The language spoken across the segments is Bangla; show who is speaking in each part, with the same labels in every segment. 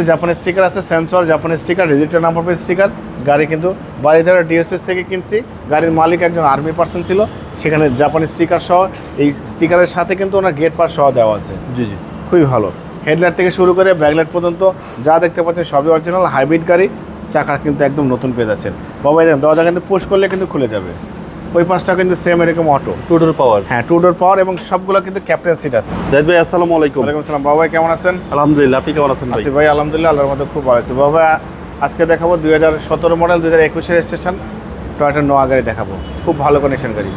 Speaker 1: জাপানি স্টিকার আছে, সেন্সর জাপানি sticker, register number plate sticker. গাড়ি কিন্তু বাড়িধারা ডিএসএস থেকে কিনছি। গাড়ির মালিক একজন আর্মি পার্সন ছিল, সেখানে জাপানি স্টিকার সহ এই স্টিকারের সাথে কিন্তু ওনার গেট পাস সহ দেওয়া আছে।
Speaker 2: জি জি,
Speaker 1: খুবই ভালো। হেডলাইট থেকে শুরু করে ব্যাকলাইট পর্যন্ত যা দেখতে পাচ্ছেন সবই অরিজিনাল হাইব্রিড গাড়ি। চাকা কিন্তু একদম নতুন পেয়ে যাচ্ছেন। বাবা দেখেন দরজা কিন্তু পুশ করলে কিন্তু খুলে যাবে। ওই পাশটা কিন্তু সেম এরকম অটো,
Speaker 2: টু ডোর পাওয়ার।
Speaker 1: হ্যাঁ, টু ডোর পাওয়ার এবং সবগুলো কিন্তু ক্যাপ্টেন সিট আছে।
Speaker 2: জাহিদ ভাই আসসালামু আলাইকুম।
Speaker 1: ওয়ালাইকুম আসসালাম। বাবা কেমন আছেন?
Speaker 2: আলহামদুলিল্লাহ, আপনি কেমন আছেন ভাই?
Speaker 1: আছি ভাই আলহামদুলিল্লাহ, আল্লাহর মধ্যে খুব ভালো আছে। বাবা আজকে দেখাবো 2017 মডেল 2021 রেজিস্ট্রেশন টয়োটা নোয়া গাড়ি দেখাবো। খুব ভালো কন্ডিশন গাড়ি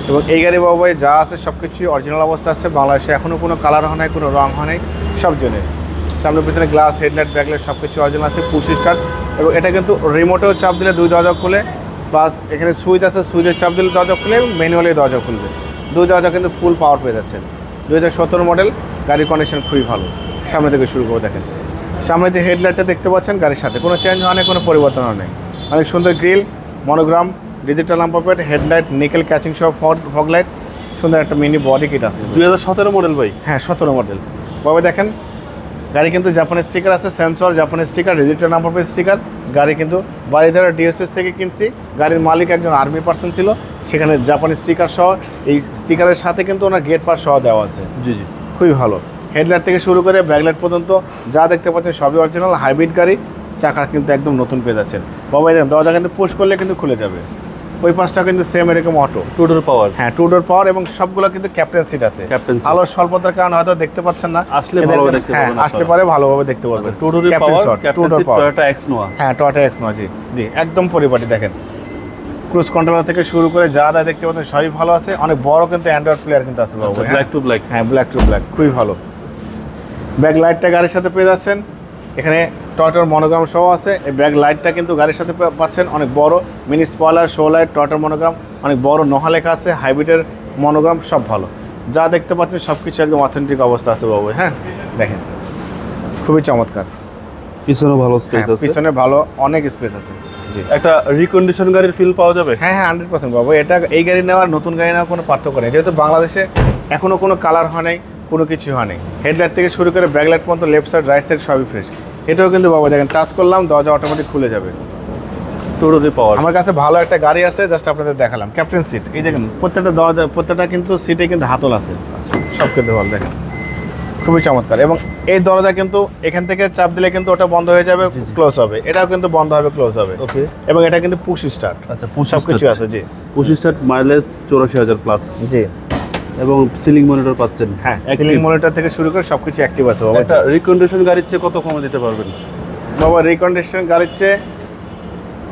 Speaker 1: এবং এই গাড়ি বাবা ভাই যা আছে সব কিছুই অরিজিনাল অবস্থা আছে। বাংলাদেশে এখনও কোনো কালার হয় নাই, কোনো রং হয় নাই, সব জন্য সামনে পিছনে গ্লাস, হেডলাইট, ব্যাকলাইট সব কিছু অরিজিনাল আছে। পুশ স্টার্ট এবং এটা কিন্তু রিমোটেও চাপ দিলে দুই দরজা খুলে, প্লাস এখানে সুইচ আছে, সুইচের চাপ দিলে দরজা খুলে এবং ম্যানুয়ালি দরজা খুলবে। দুই দরজা কিন্তু ফুল পাওয়ার পেয়ে যাচ্ছেন। 2017 মডেল, গাড়ির কন্ডিশন খুবই ভালো। সামনে থেকে শুরু করে দেখেন, সামনে যে হেডলাইটটা দেখতে পাচ্ছেন গাড়ির সাথে কোনো চেঞ্জ হয় না, কোনো পরিবর্তন হয় নাই। অনেক সুন্দর grill, monogram, digital number plate, headlight, nickel catching সহ ফগ লাইট, সুন্দর একটা মিনি বডি কিট আছে।
Speaker 2: 2017 মডেল ভাই?
Speaker 1: হ্যাঁ 17 মডেল। বাবা দেখেন গাড়ি কিন্তু জাপানি স্টিকার আছে, সেন্সর জাপানি sticker, register number plate sticker. গাড়ি কিন্তু বাড়িধারা ডিএসএস থেকে কিনছি। গাড়ির মালিক একজন আর্মি পার্সন ছিল, সেখানে জাপানি স্টিকার সহ এই স্টিকারের সাথে কিন্তু ওনার গেট পাস সহ দেওয়া আছে।
Speaker 2: জি জি,
Speaker 1: খুবই ভালো। হেডলাইট থেকে শুরু করে ব্যাকলাইট পর্যন্ত যা দেখতে পাচ্ছেন সবই অরিজিনাল হাইব্রিড গাড়ি। চাকা কিন্তু একদম নতুন পেয়ে যাচ্ছেন। বাবা দেখেন দরজা কিন্তু পুশ করলে কিন্তু খুলে যাবে। ওই পাশটা কিন্তু সেম এরকম অটো,
Speaker 2: টু ডোর পাওয়ার।
Speaker 1: হ্যাঁ, টু ডোর পাওয়ার এবং সবগুলো কিন্তু ক্যাপ্টেন সিট আছে।
Speaker 2: Captain seat.
Speaker 1: আলোর স্বল্পতার কারণে হয়তো দেখতে পাচ্ছেন না,
Speaker 2: আসলে ভালো দেখতে
Speaker 1: হ্যাঁ
Speaker 2: পাবেন,
Speaker 1: আসলে পরে ভালোভাবে দেখতে পারবেন।
Speaker 2: Two door power, captain seat, Toyota X Noah.
Speaker 1: হ্যাঁ, টয়োটা এক্স নোয়া। জি জি, একদম পরিপাটি। দেখেন ক্রুজ কন্ট্রোলার থেকে শুরু করে যা যা দেখতে পাচ্ছেন সবই ভালো আছে। অনেক বড় কিন্তু অ্যান্ড্রয়েড প্লেয়ার কিন্তু আছে বাবু।
Speaker 2: Black to black.
Speaker 1: হ্যাঁ, ব্ল্যাক টু ব্ল্যাক, খুবই ভালো। ব্যাক লাইটটা গাড়ির সাথে পেয়ে যাচ্ছেন। এখানে টয়োটার মনোগ্রাম সহ আছে। এই ব্যাক লাইটটা কিন্তু গাড়ির সাথে পাচ্ছেন, অনেক বড় মিনি স্পয়লার, শো লাইট, টয়োটার মনোগ্রাম, অনেক বড় নোহা লেখা আছে, হাইব্রিডের মনোগ্রাম, সব ভালো। যা দেখতে পাচ্ছেন সব কিছু একদম অথেন্টিক অবস্থা আছে বাবু। হ্যাঁ দেখেন খুবই চমৎকার।
Speaker 2: পিছনে ভালো স্পেস আছে,
Speaker 1: পিছনে ভালো অনেক স্পেস আছে। জি,
Speaker 2: একটা রিকন্ডিশন গাড়ির ফিল পাওয়া যাবে।
Speaker 1: হ্যাঁ হ্যাঁ 100% বাবু। এটা এই গাড়ি নেওয়ার নতুন গাড়ি নেওয়ার কোনো পার্থক্য নেই, যেহেতু বাংলাদেশে এখনও কোনো কালার হয় নাই, কোনো কিছু হয় নাই। হেডলাইট থেকে শুরু করে ব্যাকলাইট পর্যন্ত লেফট সাইড রাইট সাইড সবই ফ্রেশ। এটাও কিন্তু বাবা দেখেন টাচ করলাম দরজা অটোমেটিক খুলে যাবে।
Speaker 2: টু ডোর পাওয়ার।
Speaker 1: আমার কাছে ভালো একটা গাড়ি আছে, জাস্ট আপনাদের দেখালাম। ক্যাপ্টেন সিট, এই দেখেন প্রত্যেকটা দরজা, প্রত্যেকটা কিন্তু সিটে কিন্তু হাতল আছে, সব কিন্তু ভালো। দেখেন খুবই চমৎকার। এবং এই দরজা কিন্তু এখান থেকে চাপ দিলে কিন্তু ওটা বন্ধ হয়ে যাবে, ক্লোজ হবে। এটাও কিন্তু বন্ধ হবে, ক্লোজ হবে।
Speaker 2: ওকে।
Speaker 1: এবং এটা কিন্তু পুশ স্টার্ট।
Speaker 2: আচ্ছা, পুশ
Speaker 1: সব কিছু আছে। জি,
Speaker 2: পুশ স্টার্ট, মাইলেজ 84,000 প্লাস।
Speaker 1: জি,
Speaker 2: এবং সিলিং মনিটর পাচ্ছেন।
Speaker 1: হ্যাঁ, সিলিং মনিটর থেকে শুরু করে সবকিছু অ্যাক্টিভ আছে বাবা।
Speaker 2: একটা রিকন্ডিশন গাড়ির চেয়ে কত কমে দিতে পারবেন
Speaker 1: বাবা? রিকন্ডিশন গাড়ির চেয়ে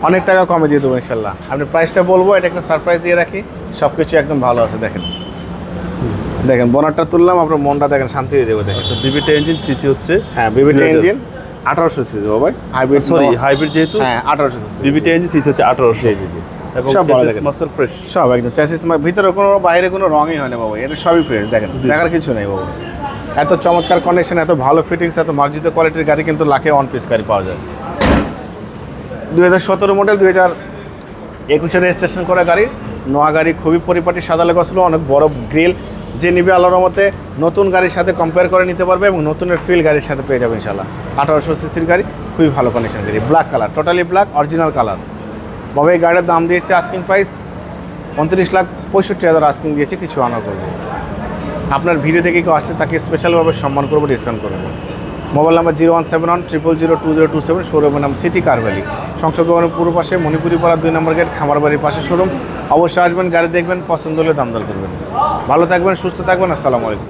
Speaker 1: অনেক টাকা কমে দিয়ে দেবো ইনশাল্লাহ। আপনি প্রাইসটা বলবো, এটা একটা সারপ্রাইজ দিয়ে রাখি। সব কিছু একদম ভালো আছে। দেখেন দেখেন বোনারটা তুললাম, আপনার মনটা দেখেন শান্তি হয়ে যাবে। দেখেন
Speaker 2: বিবিটি ইঞ্জিন, সিসি হচ্ছে,
Speaker 1: হ্যাঁ বিবিটি ইঞ্জিন 1800 সিসি বাবা। হাইব্রিড,
Speaker 2: সরি হাইব্রিড যেহেতু,
Speaker 1: হ্যাঁ 1800 সিসি।
Speaker 2: বিবিটি ইঞ্জিন, সিসি হচ্ছে 1800।
Speaker 1: জি জি জি,
Speaker 2: এবং
Speaker 1: সব ভালো দেখেন,
Speaker 2: মাসেল ফ্রেশ,
Speaker 1: সব একদম চ্যাসিস ভিতরে কোনো বাইরে কোনো রঙই হয় না বাবা। এটা সবই ফ্রেশ। দেখেন দেখার কিছু নেই বাবা। এত চমৎকার কন্ডিশন, এত ভালো ফিটিংস, এত মার্জিত কোয়ালিটির গাড়ি কিন্তু লাখে অন পিস গাড়ি পাওয়া যায়। 2017 মডেল, 2021 রেজিস্ট্রেশন করা গাড়ি, নোয়া গাড়ি, খুবই পরিপাটি, সাদা লেখা ছিল, অনেক বড় গ্রিল। যে নিবে আল্লাহর মতে নতুন গাড়ির সাথে কম্পেয়ার করে নিতে পারবে এবং নতুনের ফিল গাড়ির সাথে পেয়ে যাবে ইনশাল্লাহ। 1800 সিসির গাড়ি, খুবই ভালো কন্ডিশন গাড়ি, black colour, totally black, original colour. বাবা এই গাড়ির দাম দিয়েছে আস্কিং প্রাইস 29,65,000 আস্কিং দিয়েছে, কিছু আনা করবে। আপনার ভিডিও থেকে কেউ আসলে তাকে স্পেশালভাবে সম্মান করবো, ডিসকাউন্ট করবো। মোবাইল নাম্বার 01710020227, শোরুমের নাম সিটি কার ভ্যালি, সংসদ ভবনের পূর্ব পাশে, মণিপুরি পাড়া 2 নম্বর গেট, খামারবাড়ির পাশে শোরুম। অবশ্যই আসবেন, গাড়ি দেখবেন, পছন্দ হলে দাম দর করবেন। ভালো থাকবেন, সুস্থ থাকবেন। আসসালামু আলাইকুম।